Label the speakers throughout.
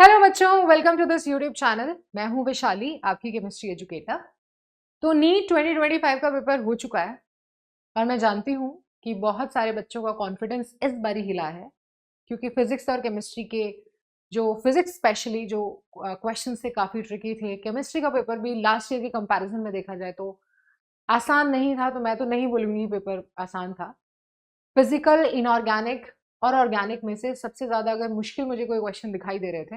Speaker 1: Hello बच्चों, welcome to this YouTube channel. मैं हूं विशाली, आपकी केमिस्ट्री एजुकेटर। तो नीट 2025 का पेपर हो चुका है और मैं जानती हूं कि बहुत सारे बच्चों का कॉन्फिडेंस इस बारी हिला है, क्योंकि फिजिक्स और केमिस्ट्री के जो फिजिक्स स्पेशली जो क्वेश्चन थे काफ़ी ट्रिकी थे। केमिस्ट्री का पेपर भी लास्ट ईयर के कंपैरिजन में देखा जाए तो आसान नहीं था, तो मैं तो नहीं बोलूँगी पेपर आसान था। फिजिकल, इनऑर्गेनिक और ऑर्गेनिक में से सबसे ज़्यादा अगर मुश्किल मुझे कोई क्वेश्चन दिखाई दे रहे थे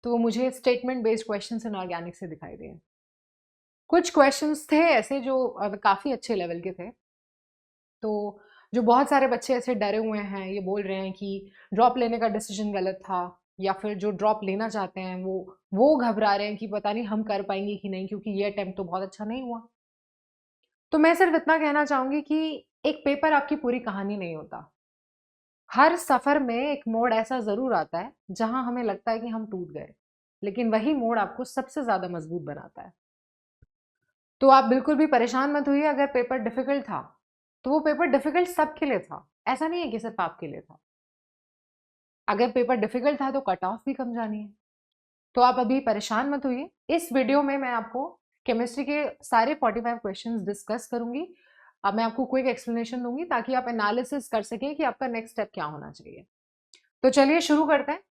Speaker 1: तो वो मुझे स्टेटमेंट बेस्ड क्वेश्चंस इनऑर्गेनिक से दिखाई दिए। कुछ क्वेश्चंस थे ऐसे जो काफ़ी अच्छे लेवल के थे। तो जो बहुत सारे बच्चे ऐसे डरे हुए हैं, ये बोल रहे हैं कि ड्रॉप लेने का डिसीजन गलत था, या फिर जो ड्रॉप लेना चाहते हैं वो घबरा रहे हैं कि पता नहीं हम कर पाएंगे कि नहीं, क्योंकि ये अटेम्प्ट तो बहुत अच्छा नहीं हुआ। तो मैं सिर्फ इतना कहना चाहूंगी कि एक पेपर आपकी पूरी कहानी नहीं होता। हर सफर में एक मोड़ ऐसा जरूर आता है जहां हमें लगता है कि हम टूट गए, लेकिन वही मोड़ आपको सबसे ज्यादा मजबूत बनाता है। तो आप बिल्कुल भी परेशान मत होइए अगर पेपर डिफिकल्ट था, तो वो पेपर डिफिकल्ट सबके लिए था, ऐसा नहीं है कि सिर्फ आपके लिए था। अगर पेपर डिफिकल्ट था तो कट ऑफ भी कम जानी है। तो आप अभी परेशान मत होइए। इस वीडियो में मैं आपको केमिस्ट्री के सारे 45 क्वेश्चंस डिस्कस करूंगी। अब मैं आपको क्विक एक्सप्लेनेशन दूंगी ताकि आप एनालिसिस कर सकें कि आपका नेक्स्ट स्टेप क्या होना चाहिए। तो चलिए शुरू करते हैं,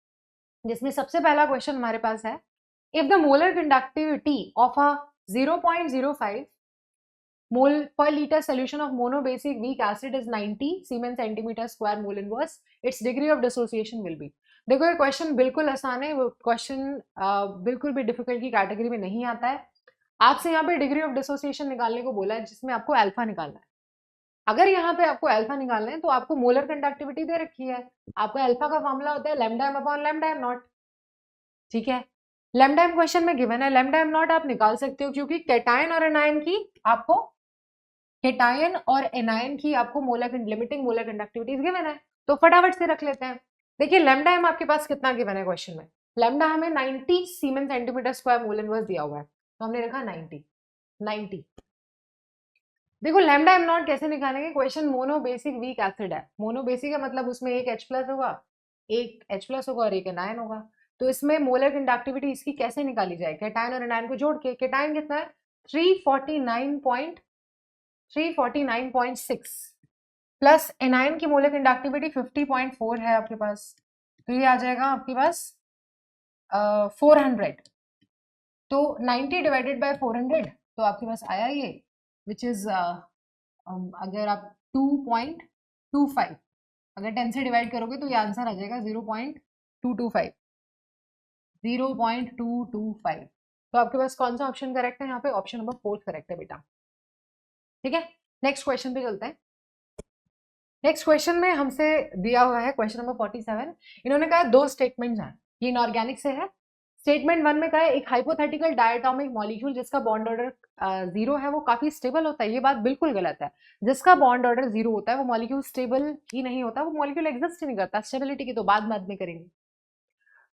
Speaker 1: जिसमें सबसे पहला क्वेश्चन हमारे पास है, if the molar conductivity of a 0.05 mole per liter solution of monobasic weak acid is 90 siemens centimetre square mole inverse, its degree of dissociation will be। देखो ये क्वेश्चन बिल्कुल आसान है, वो क्वेश्चन बिल्कुल भी डिफिकल्ट की कैटेगरी में नहीं आता है। आपसे यहाँ पे डिग्री ऑफ डिसोसिएशन निकालने को बोला है, जिसमें आपको अल्फा निकालना है। अगर यहाँ पे आपको अल्फा निकालना है तो आपको मोलर कंडक्टिविटी दे रखी है। आपका अल्फा का फॉर्मूला होता है lambda m upon lambda m not. ठीक है, लैम्डा एम क्वेश्चन में गिवन है, लैम्डा एम नॉट आप निकाल सकते हो क्योंकि कैटायन और एनायन की आपको केटायन और एनायन की आपको molar limiting molar conductivities given है। तो फटाफट से रख लेते हैं। देखिए लैम्डा एम आपके पास कितना गिवन है क्वेश्चन में। लैम्डा हमें 90 siemens centimetre square mole inverse दिया हुआ है, तो हमने रखा 90। देखो लैम्डा एम नॉट कैसे निकालेंगे, question mono basic weak acid है। मोनो बेसिक है मतलब उसमें एक H प्लस होगा, एक H प्लस होगा और एक एनायन होगा। तो इसमें मोलर कंडक्टिविटी इसकी कैसे निकाली जाए, कैटायन और एनायन को जोड़ के। कैटायन कितना है 349.6 प्लस एनायन की मोलर कंडक्टिविटी 50.4 है आपके पास, तो ये आ जाएगा आपके पास 400। तो 90 डिवाइडेड बाय 400 तो आपके पास आया ये, विच इज अगर आप 2.25 अगर 10 से डिवाइड करोगे तो ये आंसर आ जाएगा 0.225। 0.225। तो आपके पास कौन सा ऑप्शन करेक्ट है यहाँ पे, ऑप्शन नंबर 4 करेक्ट है बेटा। ठीक है, नेक्स्ट क्वेश्चन पे चलते हैं। नेक्स्ट क्वेश्चन में हमसे दिया हुआ है क्वेश्चन नंबर 47। इन्होंने कहा दो स्टेटमेंट्स हैं, ये इनऑर्गेनिक से है। स्टेटमेंट 1 में कहा है एक हाइपोथेटिकल डायटोमिक मॉलिक्यूल जिसका बॉन्ड ऑर्डर 0 है वो काफी स्टेबल होता है। ये बात बिल्कुल गलत है। जिसका बॉन्ड ऑर्डर 0 होता है वो मॉलिक्यूल स्टेबल ही नहीं होता, वो मॉलिक्यूल एग्जिस्ट ही नहीं करता। स्टेबिलिटी की तो बाद में करेंगे।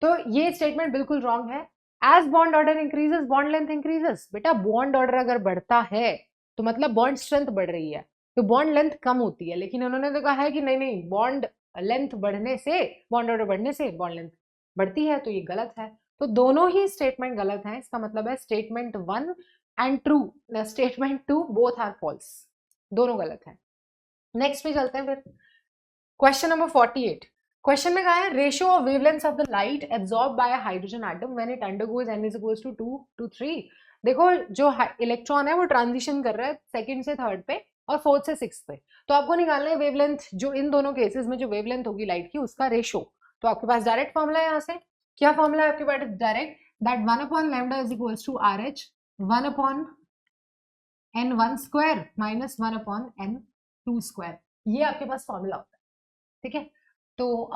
Speaker 1: तो ये स्टेटमेंट बिल्कुल रॉन्ग है। As bond order increases bond length increases. बेटा बॉन्ड ऑर्डर अगर बढ़ता है तो मतलब बॉन्ड स्ट्रेंथ बढ़ रही है, तो बॉन्ड लेंथ कम होती है। लेकिन उन्होंने तो कहा है कि नहीं नहीं, बॉन्ड लेंथ बढ़ने से, बॉन्ड ऑर्डर बढ़ने से बॉन्ड लेंथ बढ़ती है, तो ये गलत है। तो दोनों ही स्टेटमेंट गलत हैं। इसका मतलब है statement 1 and true, statement 2 both are false, दोनों गलत है। नेक्स्ट पे चलते हैं फिर। Question number 48। क्वेश्चन में कहा है ratio of wavelength of the light absorb by hydrogen atom when it undergoes n is equals to 2 to 3। देखो जो इलेक्ट्रॉन है वो ट्रांजिशन कर रहा है सेकंड से थर्ड पे और फोर्थ से सिक्स पे। तो आपको निकालना है वेवलेंथ, जो इन दोनों केसेस में जो वेवलेंथ होगी लाइट की उसका रेशियो। तो आपके पास डायरेक्ट फॉर्मूला है, यहाँ से क्या फॉर्मूला है आपके पास direct, that 1 upon lambda is equals to RH 1 upon n1 square minus 1 upon n2 square. ये आपके पास फॉर्मूला होता है। ठीक है, तो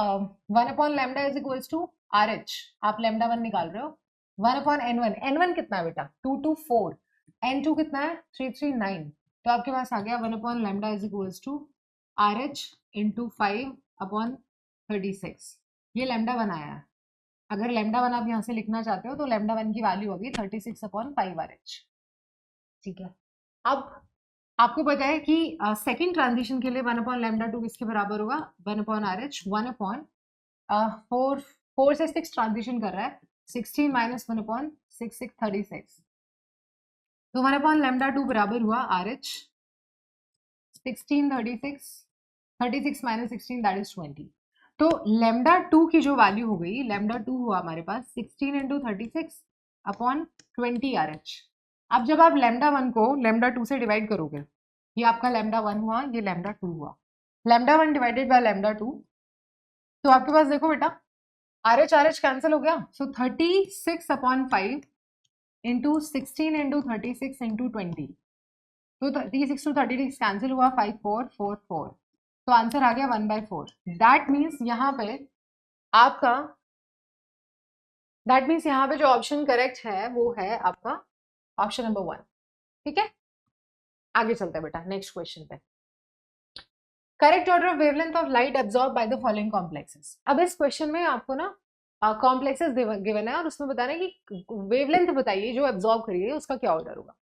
Speaker 1: 1 upon lambda is equals to RH, आप लैम्डा 1 निकाल रहे हो, 1 अपॉन n1, n1 कितना है बेटा 224, n2 कितना है 339। तो आपके पास आ गया 1 upon lambda is equals to RH into 5 upon 36। ये लैम्डा 1 आया है। अगर लैम्डा 1 आप यहाँ से लिखना चाहते हो तो लैम्डा 1 की वैल्यू होगी 36 अपॉन 5 RH। ठीक है, अब आपको पता है कि सेकंड ट्रांजिशन के लिए 1 अपॉन लैम्डा 2 किसके बराबर होगा, 1 अपॉन RH 1 अपॉन 4 से 6 ट्रांजिशन कर रहा है 16 माइनस 1/6 36 तो हमारे पास लेमडा 2 बराबर हुआ RH 16 36 माइनस 16 दैट इज 20। तो लेमडा 2 की जो वैल्यू हो गई, लेमडा 2 हुआ हमारे पास 16 इंटू 36 अपॉन 20 RH। अब जब आप लेमडा 1 को लेमडा 2 से डिवाइड करोगे, ये आपका लेमडा 1 हुआ, ये लेमडा 2 हुआ, लेमडा 1 डिवाइडेड बाय लेमडा 2, तो आपके पास देखो बेटा RH कैंसिल हो गया, सो 36 अपॉन 5 इंटू 16 इंटू 36 इंटू 20, तो 36 टू 36 कैंसिल हुआ, 5 4 4 4, तो आंसर आ गया 1/4। दैट मीन्स यहाँ पे आपका जो ऑप्शन करेक्ट है वो है आपका ऑप्शन नंबर 1। ठीक है, आगे चलते हैं बेटा नेक्स्ट क्वेश्चन पे। Correct order of wavelength of light absorb by the following complexes. अब इस क्वेश्चन में आपको ना कॉम्प्लेक्सेस गिवन है और उसमें बताना है कि वेवलेंथ बताइए जो एब्जॉर्ब करिए उसका क्या ऑर्डर होगा।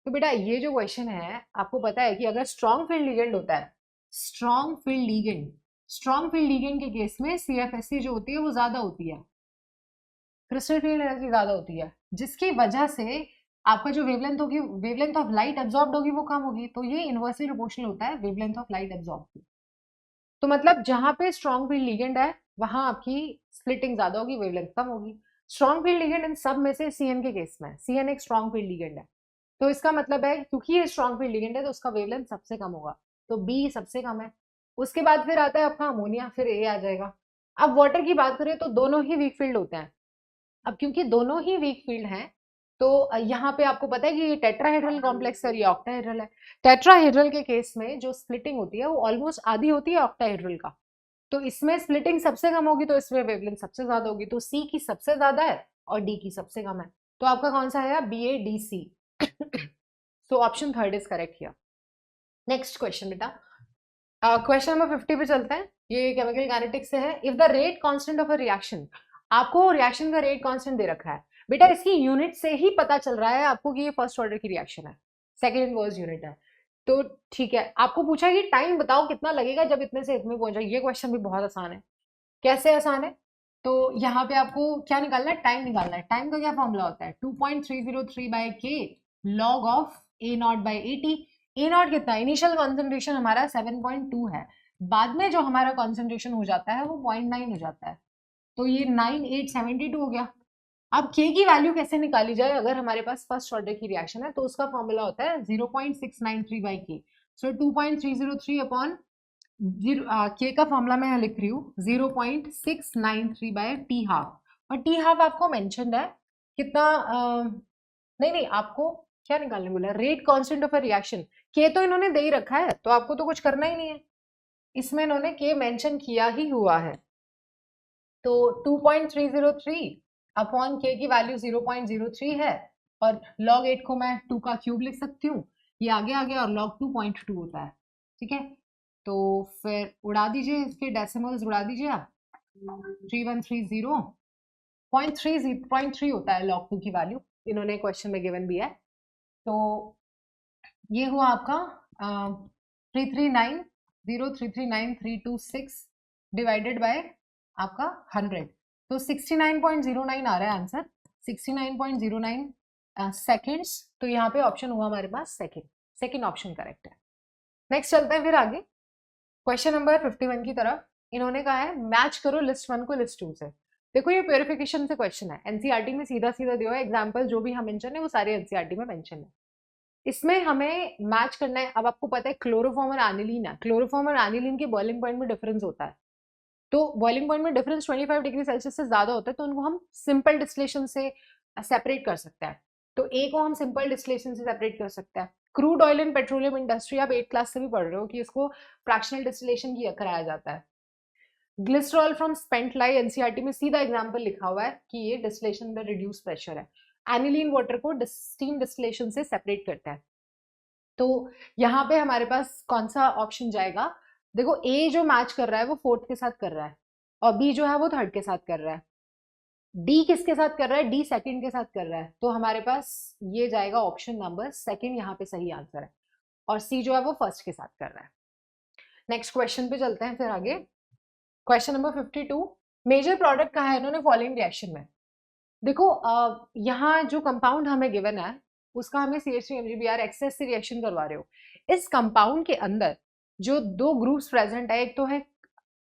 Speaker 1: तो बेटा ये जो क्वेश्चन है, आपको पता है कि अगर स्ट्रॉन्ग फील्ड लिगेंड होता है, स्ट्रॉन्ग फील्ड लिगेंड के केस में CFSC जो होती है वो ज्यादा होती है, क्रिस्टल फील्ड एनर्जी ज्यादा होती है, जिसकी वजह से आपका जो वेवलेंथ होगी, वेवलेंथ ऑफ लाइट एब्जॉर्ब होगी वो कम होगी। तो ये इनवर्सली प्रोपोर्शनल होता है वेवलेंथ ऑफ लाइट एब्जॉर्ब की। तो मतलब जहां पे स्ट्रॉन्ग फील्ड लिगेंड है वहां आपकी स्प्लिटिंग ज्यादा होगी, वेवलेंथ कम होगी। स्ट्रॉन्ग फील्ड लिगेंड इन सब में से CN के केस में, CN एक स्ट्रॉन्ग फील्ड लिगेंड है, तो इसका मतलब है क्योंकि ये स्ट्रॉन्ग फील्ड लिगेंड है तो उसका वेवलेंथ सबसे कम होगा, तो B सबसे कम है। उसके बाद फिर आता है आपका अमोनिया, फिर A आ जाएगा। अब वाटर की बात करें तो दोनों ही वीक फील्ड होते हैं। अब क्योंकि दोनों ही वीक फील्ड हैं तो यहाँ पे आपको पता है कि ये टेट्राहेड्रल कॉम्प्लेक्स और ये ऑक्टाहेड्रल है। टेट्राहेड्रल के केस में जो स्प्लिटिंग होती है वो ऑलमोस्ट आधी होती है ऑक्टाहेड्रल का, तो इसमें स्प्लिटिंग सबसे कम होगी तो इसमें वेवलेंथ सबसे ज्यादा होगी, तो C की सबसे ज्यादा है और D की सबसे कम है। तो आपका कौन सा है, BADC। So option third is correct here. Next question बेटा, क्वेश्चन नंबर 50 पे चलते हैं। ये केमिकल काइनेटिक्स से है। If the rate constant of a reaction, आपको रिएक्शन का रेट कांस्टेंट दे रखा है बेटा, इसकी यूनिट से ही पता चल रहा है आपको कि ये फर्स्ट ऑर्डर की रिएक्शन है, सेकंड इनवर्स यूनिट है। तो ठीक है, आपको पूछा है कि टाइम बताओ कितना लगेगा जब इतने से इतने पहुंचा। ये क्वेश्चन भी बहुत आसान है। कैसे आसान है, तो यहाँ पे आपको क्या निकालना है, टाइम निकालना है। टाइम का क्या फॉर्मूला होता है, 2.303/k log of A0/AT। A0 कितना, इनिशियल कॉन्सेंट्रेशन हमारा 7.2 है, बाद में जो हमारा कॉन्सेंट्रेशन हो जाता है वो 0.9 हो जाता है, तो ये 9872 हो गया। अब k की वैल्यू कैसे निकाली जाए अगर हमारे पास फर्स्ट ऑर्डर की रिएक्शन है, तो उसका फॉर्मूला होता है 0.693/k। सो 2.303 अपॉन के का फॉर्मूला मैं यहाँ लिख रही हूँ 0.693/t हाफ, और टी हाफ आपको मेंशन्ड है कितना, नहीं आपको क्या निकालने बोला, rate constant of a reaction. के तो इन्होंने दे ही रखा है तो आपको तो कुछ करना ही नहीं है, इसमें इन्होंने के मेंशन किया ही हुआ है। तो 2.303 अपॉन के की वैल्यू 0.03 है, और log 8 को मैं 2 का क्यूब लिख सकती हूँ, ये आगे आ गया और log 2.2 होता है। ठीक है, तो फिर उड़ा दीजिए, इसके डेसिमल्स उड़ा दीजिए आप, 3130.3 होता है log 2 की वैल्यू, इन्होंने क्वेश्चन में गिवन भी है। तो ये हुआ आपका 339,0339326 डिवाइडेड बाय आपका 100, तो 69.09 आ रहा है आंसर, 69.09 सेकेंड्स। तो यहाँ पे ऑप्शन हुआ हमारे पास सेकेंड ऑप्शन करेक्ट है। नेक्स्ट चलते हैं फिर आगे क्वेश्चन नंबर 51 की तरफ। इन्होंने कहा है मैच करो लिस्ट 1 को लिस्ट 2 से। देखो ये प्योरिफिकेशन से क्वेश्चन है, एनसीईआरटी में सीधा सीधा दिया है, एग्जाम्पल जो भी हम मेंशन है वो सारे एनसीईआरटी में मेंशन है। इसमें हमें मैच करना है। अब आपको पता है क्लोरोफॉर्म और एनिलीन है, क्लोरोफॉर्म और एनिलीन के बॉइलिंग पॉइंट में डिफरेंस होता है, तो बॉइलिंग पॉइंट में डिफरेंस 25 डिग्री सेल्सियस से ज्यादा होता है, तो उनको हम सिंपल डिस्टिलेशन से सेपरेट कर सकते हैं। तो ए को हम सिंपल डिस्टिलेशन से सेपरेट कर सकते हैं। Crude oil and petroleum industry, आप 8th क्लास से भी पढ़ रहे हो कि इसको फ्रैक्शनल डिस्टिलेशन की कराया जाता है। Glycerol from spent lie, NCERT में सीधा एग्जांपल लिखा हुआ है कि ये डिस्टिलेशन में रिड्यूस प्रेशर है। एनिलीन वाटर को स्टीम डिस्टिलेशन से सेपरेट करता है। तो यहाँ पे हमारे पास कौन सा ऑप्शन जाएगा, देखो ए जो मैच कर रहा है वो 4th के साथ कर रहा है, और बी जो है वो 3rd के साथ कर रहा है। डी किसके साथ कर रहा है, डी 2nd के साथ कर रहा है, तो हमारे पास ये जाएगा ऑप्शन नंबर 2nd, यहाँ पे सही आंसर है, और सी जो है वो 1st के साथ कर रहा है। नेक्स्ट क्वेश्चन पे चलते हैं फिर आगे। क्वेश्चन नंबर 52, मेजर प्रोडक्ट कहा है इन्होंने फॉलोइंग रिएक्शन में। देखो यहाँ जो कंपाउंड हमें गिवन है उसका हमें CH3MgBr एक्सेस से रिएक्शन करवा रहे हो। इस कंपाउंड के अंदर जो दो ग्रुप्स प्रेजेंट है, एक तो है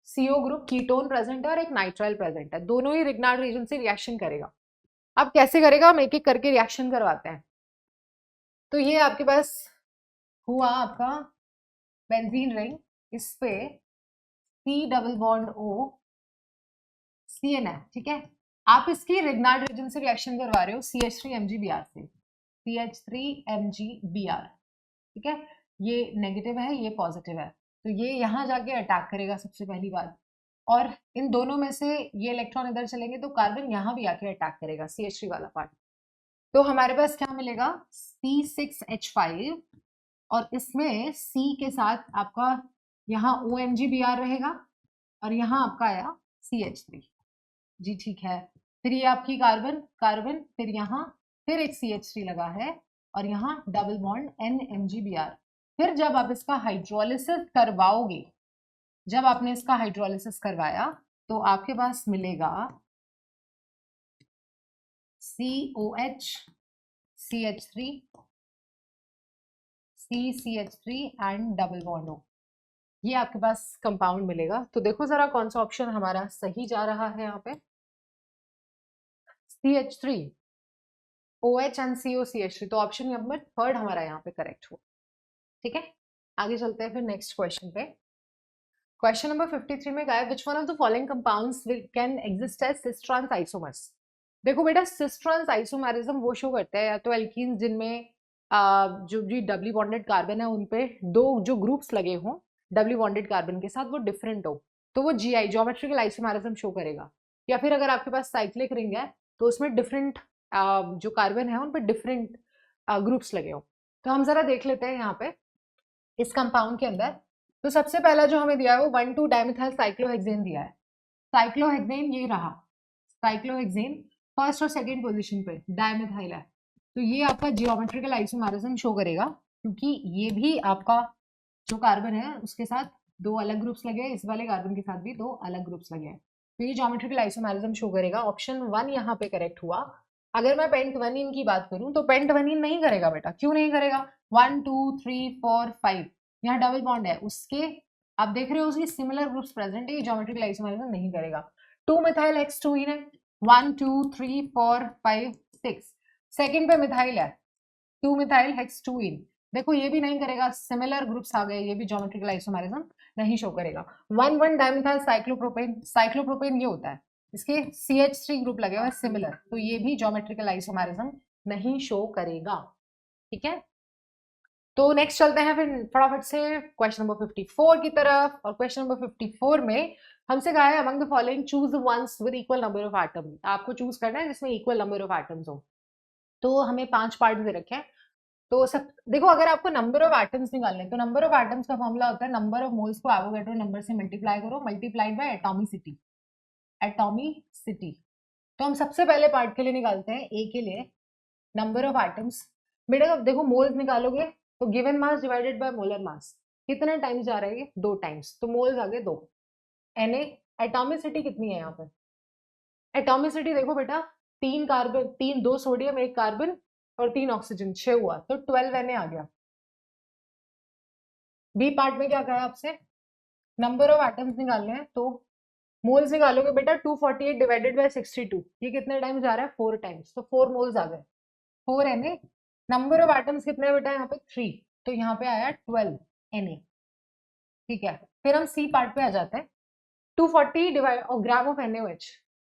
Speaker 1: CO ग्रुप कीटोन प्रेजेंट है और एक नाइट्राइल प्रेजेंट है, दोनों ही रिग्नार्ड रीजन से रिएक्शन करेगा। अब कैसे करेगा, हम एक एक करके रिएक्शन करवाते हैं। तो ये आपके पास हुआ आपका बेंजीन रिंग, इस पे C double bond O CN है, ठीक है। आप इसकी रिग्नार्ड रीजन से रिएक्शन करवा रहे हो CH3MgBr से, CH3MgBr, ठीक है। ये नेगेटिव है, ये पॉजिटिव है, तो ये यहाँ जाके अटैक करेगा सबसे पहली बात। और इन दोनों में से ये इलेक्ट्रॉन इधर चलेंगे तो कार्बन यहाँ भी आके अटैक करेगा, CH3 वाला पार्ट। तो हमारे पास क्या मिलेगा, C6H5, और इसमें C के साथ आपका यहाँ OMgBr रहेगा और यहाँ आपका आया CH3 जी, ठीक है। फिर ये आपकी कार्बन कार्बन, फिर यहाँ फिर एक CH3 लगा है और यहाँ डबल बॉन्ड NMgBr। फिर जब आप इसका हाइड्रोलिसिस करवाओगे, जब आपने इसका हाइड्रोलिसिस करवाया तो आपके पास मिलेगा COH CH3 CCH3 and double bond O, ये आपके पास कंपाउंड मिलेगा। तो देखो जरा कौन सा ऑप्शन हमारा सही जा रहा है यहाँ पे, CH3 OH and CO CH3, तो ऑप्शन नंबर 3 हमारा यहाँ पे करेक्ट हुआ, ठीक है। आगे चलते हैं फिर नेक्स्ट क्वेश्चन पे। क्वेश्चन नंबर 53 में कहा है which one of the following compounds can exist as cis trans isomers. देखो बेटा, सिस ट्रांस आइसोमेरिज्म वो शो करता है या तो एल्कीन्स जिनमें जो भी डबली बॉन्डेड कार्बन है उन पे दो जो ग्रुप्स लगे हों डबली बॉन्डेड कार्बन के साथ, वो डिफरेंट हो, तो वो GI ज्योमेट्रिकल आइसोमेरिज्म शो करेगा। या फिर अगर आपके पास साइक्लिक रिंग है तो उसमें डिफरेंट जो कार्बन है उन पे डिफरेंट ग्रुप्स लगे हो। तो हम जरा देख लेते हैं यहाँ पे इस कंपाउंड के अंदर। तो सबसे पहला जो हमें दिया है वो 1,2 डाइमिथाइल साइक्लोहेक्सेन दिया है। साइक्लोहेक्सेन ये रहा, साइक्लोहेक्सेन फर्स्ट और सेकंड पोजीशन पे डाइमिथाइल है, तो ये आपका जियोमेट्रिकल आइसोमेरिज्म शो करेगा, क्योंकि ये भी आपका जो कार्बन है उसके साथ दो अलग ग्रुप्स लगे हैं, इस वाले कार्बन के साथ भी दो अलग ग्रुप्स लगे हैं, तो ये ज्योमेट्रिकल आइसोमेरिज्म शो करेगा। ऑप्शन 1 यहाँ पे करेक्ट हुआ। अगर मैं पेंटवेनिन की बात करूं तो पेंटवेनिन नहीं करेगा बेटा, क्यों नहीं करेगा, 1 2 3 4 5 यहाँ डबल बॉन्ड है, उसके आप देख रहे हो उसकी सिमिलर ग्रुप्स प्रेजेंट है, ये ज्योमेट्रिकल आइसोमेरिज्म नहीं करेगा। 2 मिथाइल हेक्स-2ईन है, 1 2 3 4 5 6, सेकंड पे मिथाइल है 2 मिथाइल हेक्स-2ईन, देखो ये भी नहीं करेगा, सिमिलर ग्रुप्स आ गए, ये भी ज्योमेट्रिकल आइसोमेरिज्म नहीं शो करेगा। 1 1 डाइमिथाइल साइक्लोप्रोपेन, साइक्लोप्रोपेन ये होता है, इसके CH3 ग्रुप लगे हुए सिमिलर, तो ये भी ज्योमेट्रिकल आइसोमेरिज्म नहीं शो करेगा, ठीक है। तो नेक्स्ट चलते हैं फिर फटाफट से क्वेश्चन नंबर 54 की तरफ। और क्वेश्चन नंबर 54 में हमसे कहा है among the following choose ones with equal number of atom, आपको चूज करना है जिसमें इक्वल नंबर ऑफ एटम्स हो। तो हमें 5 पार्ट दे रखे हैं, तो सब देखो, अगर आपको नंबर ऑफ एटम्स निकालने हैं तो नंबर ऑफ एटम्स का फॉर्मूला होता है नंबर ऑफ मोल्स को एवोगैड्रो नंबर से मल्टीप्लाई करो, मल्टीप्लाइड बाय एटॉमिसिटी, एटॉमिसिटी। तो हम सबसे पहले पार्ट के लिए निकालते हैं ए के लिए नंबर ऑफ एटम्स। बेटा देखो मोल्स निकालोगे तो given mass divided by molar mass, कितने टाइम्स जा रहा है, 2 टाइम्स, तो मोल्स आ गए 2। Na एटॉमिसिटी कितनी है यहाँ पे, एटॉमिसिटी देखो बेटा 3 कार्बन, 3 2 सोडियम 1 कार्बन और 3 ऑक्सीजन, 6 हुआ, तो 12 Na आ गया। बी पार्ट में क्या कहा आपसे, नंबर ऑफ एटम्स निकालने हैं, तो मोल्स निकालोगे बेटा 248 डिवाइडेड बाय 62, ये कितने टाइम्स जा रहा है, 4 टाइम्स, तो 4 मोल्स आ गए, 4 Na। नंबर ऑफ एटम्स कितने बेटा यहाँ पे 3, तो यहाँ पे आया 12 Na, ठीक है। फिर हम सी पार्ट पे आ जाते हैं। 240 डिवाइड और ग्राम ऑफ NaOH,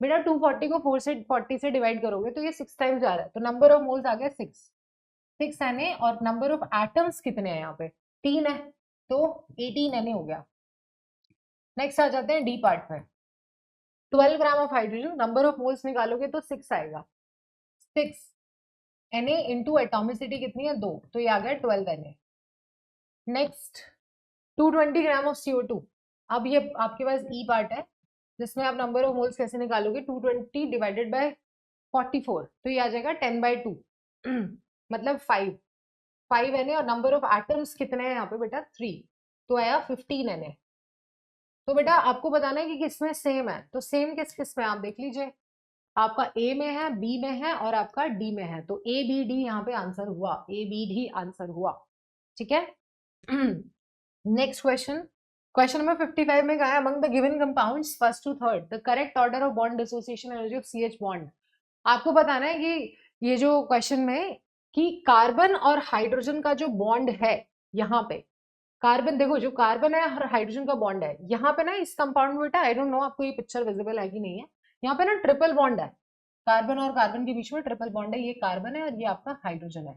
Speaker 1: बेटा 240 को 4 से 40 से डिवाइड करोगे तो ये 6 टाइम्स जा रहा है, तो नंबर ऑफ मोल्स आ गया 6 Na, और नंबर ऑफ एटम्स कितने हैं यहाँ पे 3 है, तो 18 Na हो गया। नेक्स्ट आ जाते हैं डी पार्ट में। 12 gram of hydrogen, number of moles निकालोगे तो 6 आएगा, 6 Na इंटू एटॉमिसिटी कितनी है 2, तो ये आ गया 12 Na। Next 220 gram of CO2, अब ये आपके पास ई पार्ट है जिसमें आप नंबर ऑफ मोल्स कैसे निकालोगे, 220 डिवाइडेड बाय 44, तो ये आ जाएगा 10/2 मतलब 5 Na, और नंबर ऑफ एटम्स कितने हैं यहाँ पे बेटा 3, तो आया 15 Na। तो बेटा आपको बताना है कि किसमें सेम है, तो सेम किस किस में आप देख लीजिए, आपका ए में है, बी में है और आपका डी में है, तो ए बी डी यहाँ पे आंसर हुआ, ए बी डी आंसर हुआ, ठीक है। नेक्स्ट क्वेश्चन, क्वेश्चन नंबर 55 में कहा है among the given compounds first to third the correct order of bond dissociation energy of CH bond. आपको बताना है कि ये जो क्वेश्चन में कि कार्बन और हाइड्रोजन का जो बॉन्ड है, यहाँ पे कार्बन, देखो जो कार्बन है और हाइड्रोजन का बॉन्ड है यहाँ पे ना, इस कंपाउंड में बेटा आई डोंट नो आपको ये पिक्चर विजिबल है कि नहीं है, यहाँ पे ना ट्रिपल बॉन्ड है, कार्बन और कार्बन के बीच में ट्रिपल बॉन्ड है, ये कार्बन है और ये आपका हाइड्रोजन है,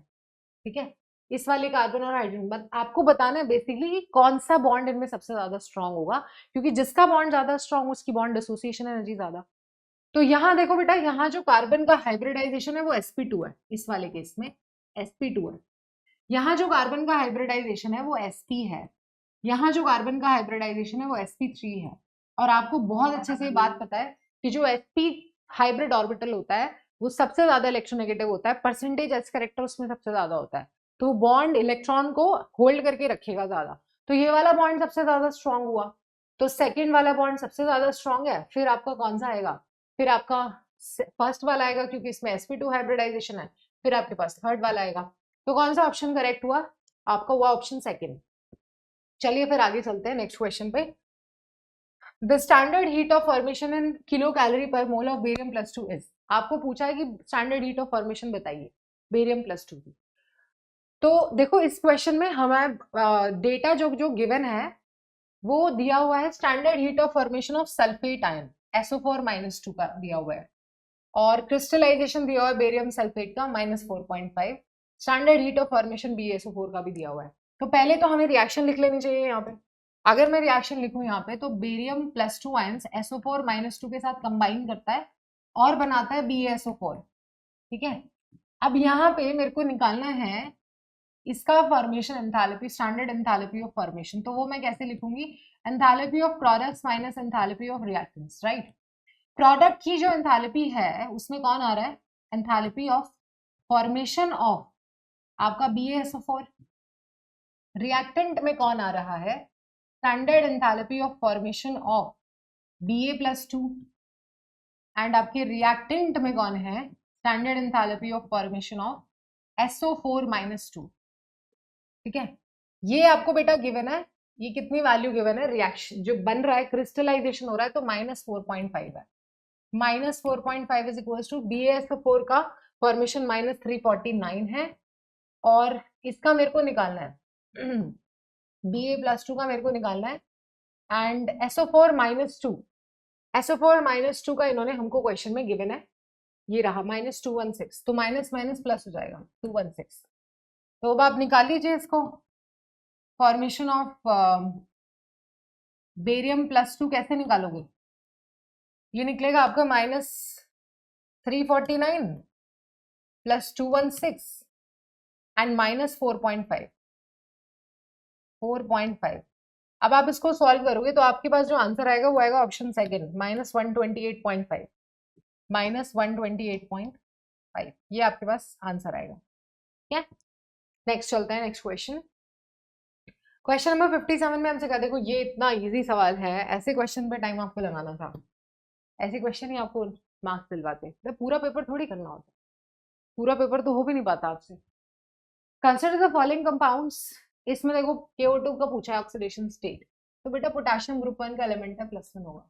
Speaker 1: ठीक है। इस वाले कार्बन और हाइड्रोजन, आपको बताना है बेसिकली कि कौन सा बॉन्ड इनमें सबसे ज्यादा स्ट्रांग होगा, क्योंकि जिसका बॉन्ड ज्यादा स्ट्रांग उसकी बॉन्ड डिसोसिएशन एनर्जी ज्यादा। तो यहाँ देखो बेटा, यहाँ जो कार्बन का हाइब्रिडाइजेशन है वो sp2 है, इस वाले केस में sp2 है। यहाँ जो कार्बन का हाइब्रिडाइजेशन है वो sp है, यहाँ जो कार्बन का हाइब्रिडाइजेशन है वो sp3 है। और आपको बहुत अच्छे से बात पता है कि जो sp हाइब्रिड ऑर्बिटल होता है वो सबसे ज्यादा इलेक्ट्रोनेगेटिव होता है, परसेंटेज s कैरेक्टर उसमें सबसे ज्यादा होता है, तो बॉन्ड इलेक्ट्रॉन को होल्ड करके रखेगा ज्यादा, तो ये वाला बॉन्ड सबसे ज्यादा स्ट्रांग हुआ, तो सेकेंड वाला बॉन्ड सबसे ज्यादा स्ट्रांग है। फिर आपका कौन सा आएगा, फिर आपका फर्स्ट वाला आएगा क्योंकि इसमें sp2 हाइब्रिडाइजेशन है, फिर आपके पास थर्ड वाला आएगा। तो कौन सा ऑप्शन करेक्ट हुआ, आपका हुआ ऑप्शन सेकंड। चलिए फिर आगे चलते हैं नेक्स्ट क्वेश्चन पे। The standard heat of formation in kilo calorie per mole of barium plus 2 इज। आपको पूछा है कि स्टैंडर्ड हीट ऑफ फॉर्मेशन बताइए बेरियम प्लस 2 की। तो देखो इस क्वेश्चन में हमारा डेटा जो जो गिवन है वो दिया हुआ है, standard heat of formation of sulphate ion SO4-2 का दिया हुआ है, और क्रिस्टलाइजेशन दिया हुआ है बेरियम सल्फेट का -4.5, standard heat of formation BaSO4 का भी दिया हुआ है। तो पहले तो हमें रिएक्शन लिख लेनी चाहिए यहाँ पे। अगर मैं रिएक्शन लिखूं यहाँ पे तो बेरियम प्लस 2 आयंस SO4-2 के साथ कंबाइन करता है और बनाता है BaSO4, ठीक है। अब यहाँ पे मेरे को निकालना है इसका formation enthalpy, standard enthalpy of formation, तो वो मैं कैसे लिखूंगी, enthalpy of products minus enthalpy of reactants, right. Product की जो एंथैल्पी है उसमें कौन आ रहा है, एंथैल्पी ऑफ फॉर्मेशन ऑफ आपका BaSO4, रिएक्टेंट में कौन आ रहा है, standard enthalpy of formation of Ba+2, and आपके रिएक्टेंट में कौन है, standard enthalpy of formation of SO4-2, ठीक है। ये आपको बेटा गिवन है, ये कितनी वैल्यू गिवन है, रिएक्शन जो बन रहा है क्रिस्टलाइजेशन हो रहा है तो -4.5 है, -4.5 इज इक्वल टू BaSO4 का फॉर्मेशन -349 है, और इसका मेरे को निकालना है Ba+2 का मेरे को निकालना है, एंड SO4-2, SO4-2 का इन्होंने हमको क्वेश्चन में गिवन है, ये रहा -216, तो माइनस माइनस प्लस हो जाएगा 216। तो अब आप निकाल लीजिए इसको, फॉर्मेशन ऑफ बेरियम+2 कैसे निकालोगे, ये निकलेगा आपका -349 प्लस 216 एंड -4.5, 4.5। अब आप इसको सॉल्व करोगे तो आपके पास जो आंसर आएगा वो आएगा ऑप्शन सेकंड, -128.5, -128.5, ये आपके पास आंसर आएगा, ठीक है। नेक्स्ट चलते हैं, नेक्स्ट क्वेश्चन, क्वेश्चन नंबर 57 में हमसे कहा, देखो ये इतना इजी सवाल है, ऐसे क्वेश्चन पे टाइम आपको लगाना था, ऐसे क्वेश्चन ही आपको मार्क्स दिलवाते, तो पूरा पेपर थोड़ी करना होता, पूरा पेपर तो हो भी नहीं पाता आपसे। कंसिडर द फॉलोइंग कंपाउंड्स, इसमें देखो KO2 का पूछा है ऑक्सीडेशन स्टेट, तो बेटा पोटेशियम ग्रुप 1 का एलिमेंट है +1 होगा,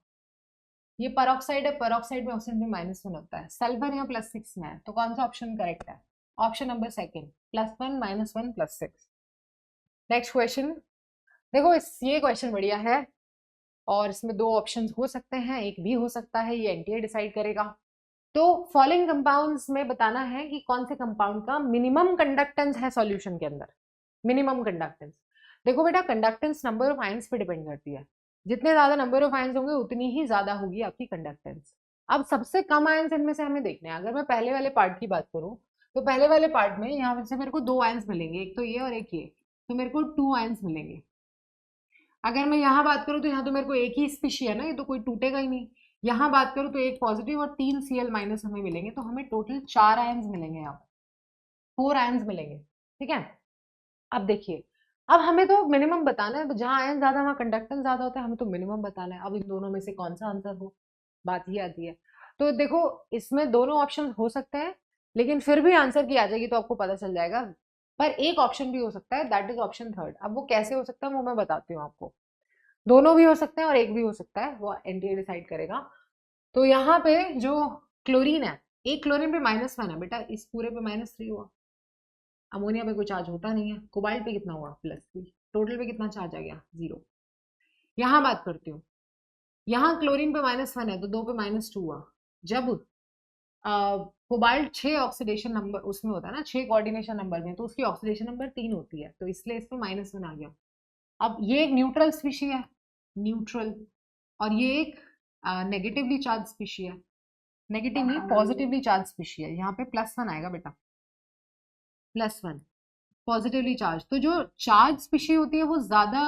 Speaker 1: ये परऑक्साइड है, परऑक्साइड में ऑक्सीजन में -1 होता है, सल्फर यहाँ +6 में है, तो कौन सा ऑप्शन करेक्ट है, option number second, +1 -1 +6। Next question, देखो ये क्वेश्चन बढ़िया है और इसमें दो ऑप्शंस हो सकते हैं, एक भी हो सकता है, ये एनटीए डिसाइड करेगा। तो फॉलोइंग कंपाउंड्स में बताना है कि कौन से कंपाउंड का मिनिमम कंडक्टेंस है सॉल्यूशन के अंदर, मिनिमम कंडक्टेंस। देखो बेटा कंडक्टेंस नंबर ऑफ आयंस पे डिपेंड करती है, जितने ज्यादा नंबर ऑफ आयंस होंगे उतनी ही ज्यादा होगी आपकी कंडक्टेंस। अब सबसे कम आयंस इनमें से हमें देखने हैं, अगर मैं पहले वाले पार्ट की बात करूं तो पहले वाले पार्ट में यहाँ से मेरे को 2 आयंस मिलेंगे, एक तो ये और एक ये, तो मेरे को 2 आयंस मिलेंगे। अगर मैं यहाँ बात करूँ तो यहाँ तो मेरे को एक ही स्पीशी है ना, ये तो कोई टूटेगा ही नहीं। यहाँ बात करूँ तो एक पॉजिटिव और 3 Cl- हमें मिलेंगे, तो हमें टोटल 4 आयंस मिलेंगे, यहाँ पर 4 आयंस मिलेंगे, ठीक है। अब देखिए, अब हमें तो मिनिमम बताना है, तो जहाँ आयन ज्यादा वहाँ कंडक्टेंस ज्यादा होता है, हमें तो मिनिमम बताना है। अब इन दोनों में से कौन सा आंसर हो, बात ही आती है। तो देखो इसमें दोनों ऑप्शन हो सकते हैं, लेकिन फिर भी आंसर की आ जाएगी तो आपको पता चल जाएगा। पर एक ऑप्शन भी हो सकता है, दैट इज ऑप्शन थर्ड। अब वो कैसे हो सकता है वो मैं बताती हूँ आपको। दोनों भी हो सकते हैं और एक भी हो सकता है, वो एनटीए डिसाइड करेगा। तो यहाँ पे जो क्लोरीन है, एक क्लोरीन पे -1 है बेटा, इस पूरे पे -3 हुआ। अमोनिया पे कोई चार्ज होता नहीं है। कोबाल्ट पे कितना हुआ? +3। टोटल पे कितना चार्ज आ गया? 0। यहाँ बात करती हूँ, यहाँ क्लोरीन पे -1 है तो 2 पे -2 हुआ। जब कोबाल्ट 6 ऑक्सीडेशन नंबर उसमें होता है ना, 6 कोऑर्डिनेशन नंबर में, तो उसकी ऑक्सीडेशन नंबर 3 होती है, तो इसलिए इसमें -1 आ गया। अब ये एक न्यूट्रल स्पीशी है, न्यूट्रल, और ये एक नेगेटिवली चार्ज स्पीशी है। नेगेटिवली पॉजिटिवली चार्ज स्पीशी है, यहाँ पे +1 आएगा बेटा, +1 पॉजिटिवली चार्ज। तो जो चार्ज स्पीशी होती है वो ज्यादा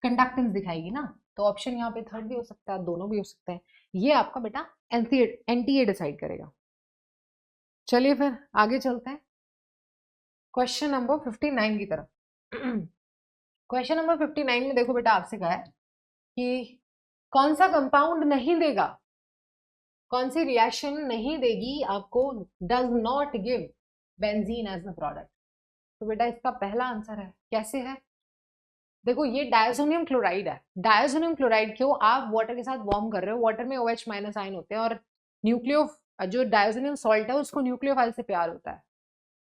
Speaker 1: कंडक्टेंस दिखाएगी ना, तो ऑप्शन यहाँ पे थर्ड भी हो सकता है, दोनों भी हो सकते हैं। ये आपका बेटा एनटीए डिसाइड करेगा। चलिए फिर आगे चलते हैं क्वेश्चन नंबर 59 की तरफ। क्वेश्चन नंबर 59 में देखो बेटा, आपसे कहा है कि कौन सा कंपाउंड नहीं देगा, कौन सी रिएक्शन नहीं देगी आपको, does not give benzene as the product. तो बेटा इसका पहला आंसर है, कैसे है? देखो ये डायजोनियम क्लोराइड है। डायजोनियम क्लोराइड क्यों आप वाटर के साथ वार्म कर रहे हो, वाटर में OH- आयन होते हैं, और न्यूक्लियो जो डायजोनियम सॉल्ट है उसको न्यूक्लियोफाइल से प्यार होता है,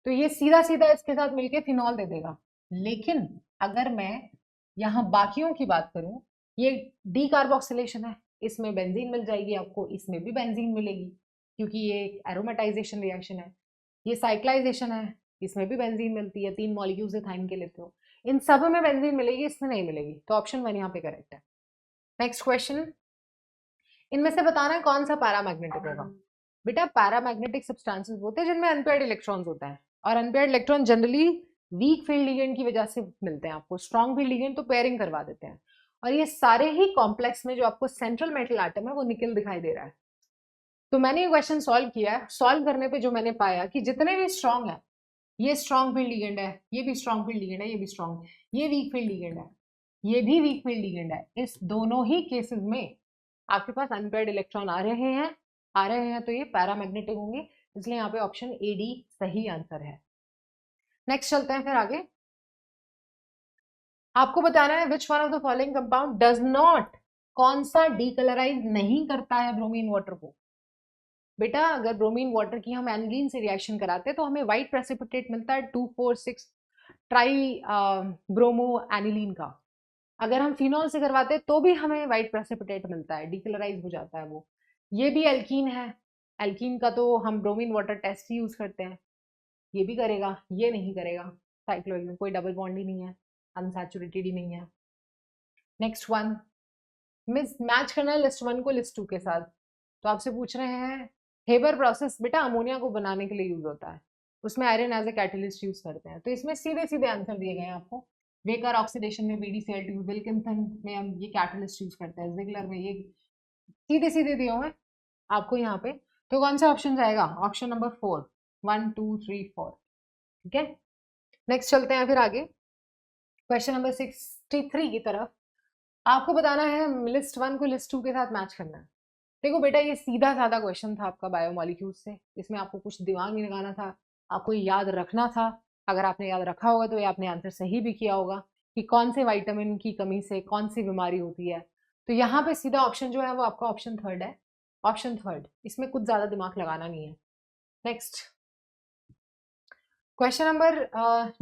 Speaker 1: तो ये सीधा सीधा इसके साथ मिलके फिनॉल दे देगा। लेकिन अगर मैं यहाँ बाकियों की बात करूं, ये डीकार्बोक्सिलेशन है, इसमें बेंजीन मिल जाएगी आपको, इसमें भी बेंजीन मिलेगी क्योंकि ये एरोमेटाइजेशन रिएक्शन है। ये साइक्लाइजेशन है, इसमें भी बेंजीन मिलती है, 3 मॉलिक्यूल्स इथाइन के लेते हो, इन सब में बेंजीन मिलेगी, इसमें नहीं मिलेगी, तो ऑप्शन 1 यहाँ पे करेक्ट है। नेक्स्ट क्वेश्चन, इनमें से बताना है कौन सा पैरामैग्नेटिक होगा। बेटा पैरामैग्नेटिक सब्सटेंसेस होते हैं जिनमें अनपेयर्ड इलेक्ट्रॉन्स होता है, और unpaired electron generally weak field ligand की वजह से मिलते हैं आपको, स्ट्रॉन्ग फील्ड लिगेंड तो पेयरिंग करवा देते हैं। और ये सारे ही कॉम्प्लेक्स में जो आपको सेंट्रल मेटल एटम है वो निकल दिखाई दे रहा है। तो मैंने ये क्वेश्चन सॉल्व किया है, सॉल्व करने पे जो मैंने पाया कि जितने भी स्ट्रॉन्ग है, ये स्ट्रॉन्ग फील्ड लिगेंड है, ये भी स्ट्रॉन्ग फील्ड लिगेंड है, ये भी स्ट्रॉन्ग, ये वीक फील्ड लिगेंड है, ये भी वीक फील्ड लिगेंड है। इस दोनों ही केसेस में आपके पास अनपेयर्ड इलेक्ट्रॉन आ रहे हैं, तो ये पैरामैग्नेटिक होंगे, इसलिए यहाँ पे ऑप्शन ए डी सही आंसर है। नेक्स्ट चलते हैं फिर आगे। आपको बताना है which one of the following compound does not, कौन सा डीकलराइज नहीं करता है ब्रोमीन वाटर को। बेटा अगर ब्रोमीन वाटर की हम एनलीन से रिएक्शन कराते हैं तो हमें व्हाइट प्रेसिपिटेट मिलता है 2,4,6 ट्राई ब्रोमो एनिलीन का। अगर हम फिनॉल से करवाते हैं तो भी हमें व्हाइट प्रेसिपिटेट मिलता है, डीकलराइज हो जाता है वो। ये भी एल्कीन है, एल्कीन का तो हम ब्रोमीन वाटर टेस्ट ही यूज करते हैं, ये भी करेगा, ये नहीं करेगा। साइक्लोहेक्सेन में कोई डबल बॉन्ड ही नहीं है, अनसैचुरेटेड ही नहीं है। नेक्स्ट वन, मिस मैच करना है लिस्ट 1 को लिस्ट 2 के साथ। तो आपसे पूछ रहे हैं हेबर प्रोसेस बेटा अमोनिया को बनाने के लिए यूज होता है, उसमें iron as a catalyst use करते हैं, तो इसमें सीधे सीधे आंसर दिए गए हैं आपको। बेकर ऑक्सीडेशन में BDCl2, विल्किंसन में हम ये कैटलिस्ट यूज करते हैं, जिगलर में ये सीधे सीधे दिए हुए हैं आपको यहाँ पे। तो कौन सा ऑप्शन जाएगा? Option number 4, 1 2 3 4। ठीक है, नेक्स्ट चलते हैं फिर आगे क्वेश्चन नंबर 63 की तरफ। आपको बताना है लिस्ट 1 को लिस्ट 2 के साथ मैच करना है। देखो बेटा ये सीधा साधा क्वेश्चन था आपका बायोमोलिक्यूल्स से, इसमें आपको कुछ दिमाग नहीं लगाना था, आपको याद रखना था। अगर आपने याद रखा होगा तो ये आपने आंसर सही भी किया होगा कि कौन से विटामिन की कमी से कौन सी बीमारी होती है। तो यहाँ पे सीधा ऑप्शन जो है वो आपका ऑप्शन थर्ड है, ऑप्शन थर्ड, इसमें कुछ ज्यादा दिमाग लगाना नहीं है। नेक्स्ट क्वेश्चन नंबर,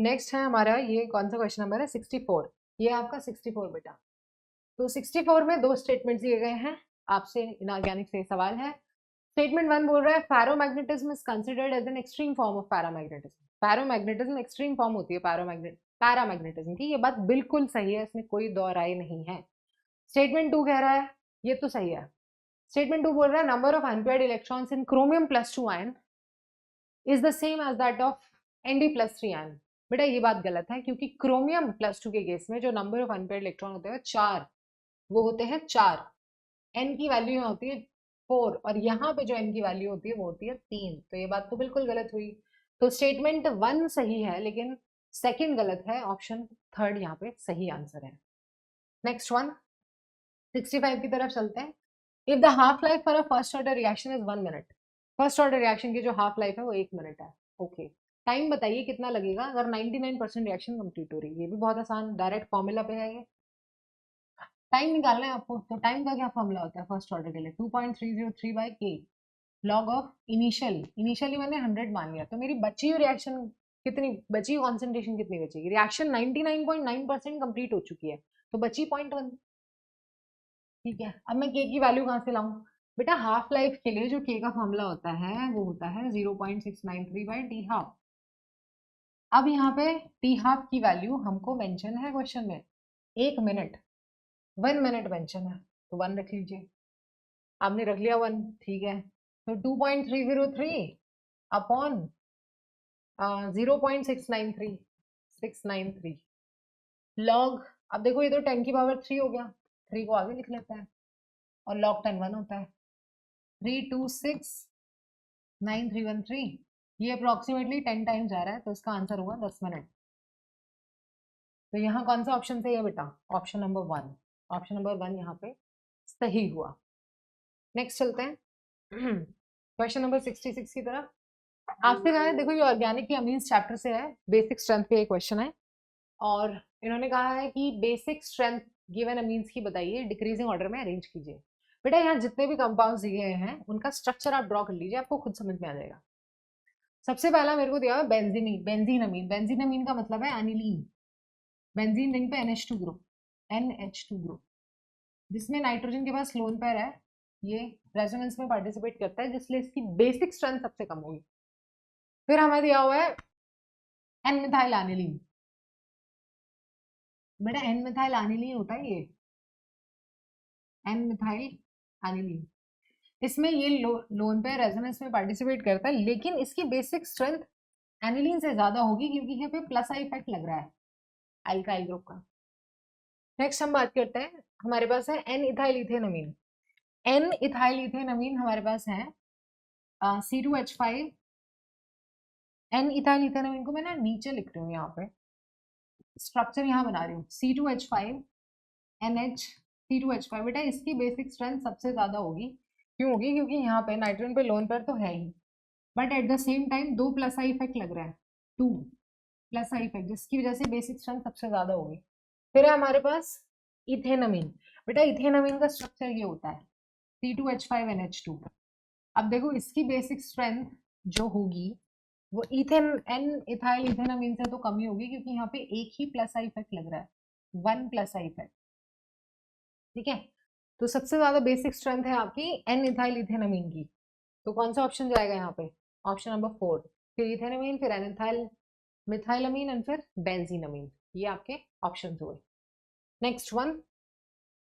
Speaker 1: नेक्स्ट है हमारा, ये कौन सा क्वेश्चन नंबर है? 64। ये आपका 64 बेटा। तो 64 में 2 स्टेटमेंट दिए गए हैं, आपसे इनऑर्गेनिक से सवाल है। स्टेटमेंट 1 बोल रहा है ferromagnetism is considered as an extreme form of paramagnetism. Paramagnetism extreme form होती है पैरामैग्नेटिज्म की, ये बात बिल्कुल सही है, इसमें कोई दो राय नहीं है। स्टेटमेंट 2 कह रहा है, ये तो सही है। स्टेटमेंट 2 बोल रहा है number of unpaired electrons in chromium +2 ion is the same as that of Nd+3 ion. बेटा ये बात गलत है, क्योंकि क्रोमियम +2 के केस में जो नंबर ऑफ अनपेयर्ड इलेक्ट्रॉन होते हैं 4, वो होते हैं 4, n की वैल्यू यहाँ होती है 4, और यहाँ पे जो n की वैल्यू होती है वो होती है 3, तो ये बात तो बिल्कुल गलत हुई। तो स्टेटमेंट 1 सही है लेकिन सेकंड गलत है, ऑप्शन थर्ड यहाँ पे सही आंसर है। नेक्स्ट वन 65 की तरफ चलते हैं। If the half life for a first order reaction is 1 minute, first order reaction की जो हाफ लाइफ है वो 1 मिनट है। ओके, टाइम बताइए कितना लगेगा अगर 99% रिएक्शन कंप्लीट हो रही है। ये भी बहुत आसान, डायरेक्ट फॉर्मूला पे है ये। टाइम निकालना है आपको, तो टाइम का क्या फॉर्मूला होता है फर्स्ट ऑर्डर के लिए? 2.303/k लॉग ऑफ इनिशियली मैंने 100 मान लिया, तो मेरी बची हुई रिएक्शन कितनी बची, कॉन्सेंट्रेशन कितनी बचेगी? रिएक्शन 99.9% कंप्लीट हो चुकी है, तो बची 0.1। ठीक है, अब मैं के की वैल्यू कहाँ से लाऊं? बेटा हाफ लाइफ के लिए जो के का फॉर्मूला होता है वो होता है 0.693/t हाफ। अब यहाँ पे टी हाफ की वैल्यू हमको मेंशन है क्वेश्चन में, 1 मिनट, 1 मिनट मेंशन है, तो 1 रख लीजिए। आपने रख लिया 1, ठीक है। तो 2.303 अपॉन 0.693 लॉग, अब देखो ये तो 10⁻³ हो गया, 3 को आगे लिख लेते हैं, और लॉग 10 1 होता है। 3269313, ये अप्रोक्सीमेटली 10 टाइम्स जा रहा है, तो इसका आंसर होगा 10 मिनट। तो यहाँ कौन सा ऑप्शन सही है बेटा? ऑप्शन नंबर 1, ऑप्शन नंबर 1 यहाँ पे सही हुआ। नेक्स्ट चलते हैं क्वेश्चन नंबर 66 की तरफ। आपसे कहा है, देखो ये ऑर्गेनिक की अमीन्स चैप्टर से है, बेसिक स्ट्रेंथ पे ये क्वेश्चन है, और इन्होंने कहा है कि बेसिक स्ट्रेंथ गिवन अमीन्स की बताइए, डिक्रीजिंग ऑर्डर में अरेंज कीजिए। बेटा यहाँ जितने भी कंपाउंड्स दिए गए हैं उनका स्ट्रक्चर आप ड्रॉ कर लीजिए, आपको खुद समझ में आ जाएगा। सबसे पहला मेरे को दिया हुआ बेंजीन, बेंजीनमीन, बेंजीनमीन का मतलब है एनिलीन। बेंजीन रिंग पे NH2 ग्रुप, NH2 ग्रुप, जिसमें नाइट्रोजन के पास लोन पेयर है, ये रेजोनेंस में पार्टिसिपेट करता है, जिसलिए इसकी बेसिक स्ट्रेंथ सबसे कम होगी। फिर हमें दिया हुआ है एन मिथाइल एनिलीन। बेटा एन मिथाइल एनिलीन होता है ये, एन मिथाइल एनिलीन, इसमें ये लोन पेयर रेजोनेंस में पार्टिसिपेट करता है, लेकिन इसकी बेसिक स्ट्रेंथ एनिलीन से ज्यादा होगी, क्योंकि यहाँ पे प्लस आई इफेक्ट लग रहा है अल्काइल ग्रुप का। नेक्स्ट हम बात करते हैं, हमारे पास है एन इथाइल इथेनमीन। एन इथाइल इथेनमीन हमारे पास है C2H5। एन इथाइल इथेनमीन को मैं ना नीचे लिख रही हूँ, यहाँ पे स्ट्रक्चर यहाँ बना रही हूँ, C2H5 NH C2H5। बेटा इसकी बेसिक स्ट्रेंथ सबसे ज्यादा होगी, क्यों होगी? क्योंकि यहाँ पे नाइट्रोजन पे लोन पेयर तो है ही, but at the same time 2 plus I effect लग रहा है, 2 प्लस आई इफेक्ट, जिसकी वजह से बेसिक स्ट्रेंथ सबसे ज्यादा होगी। फिर है हमारे पास इथेनमीन। बेटा इथेनमीन का स्ट्रक्चर ये होता है C2H5NH2। अब देखो इसकी बेसिक स्ट्रेंथ जो होगी वो इथेन एन इथाइल इथेनमीन से तो कम ही होगी, क्योंकि यहाँ पे एक ही प्लस आई इफेक्ट लग रहा है, 1 प्लस आई इफेक्ट। ठीक है, तो सबसे ज्यादा बेसिक स्ट्रेंथ है आपकी एन इथाइल इथेनमीन की, तो कौन सा ऑप्शन जाएगा यहाँ पे? ऑप्शन नंबर 4, फिर इथेनमीन, फिर एन इथाइल मिथाइलमीन एंड फिर बेंजीनमीन, ये आपके ऑप्शन हुए। Next one,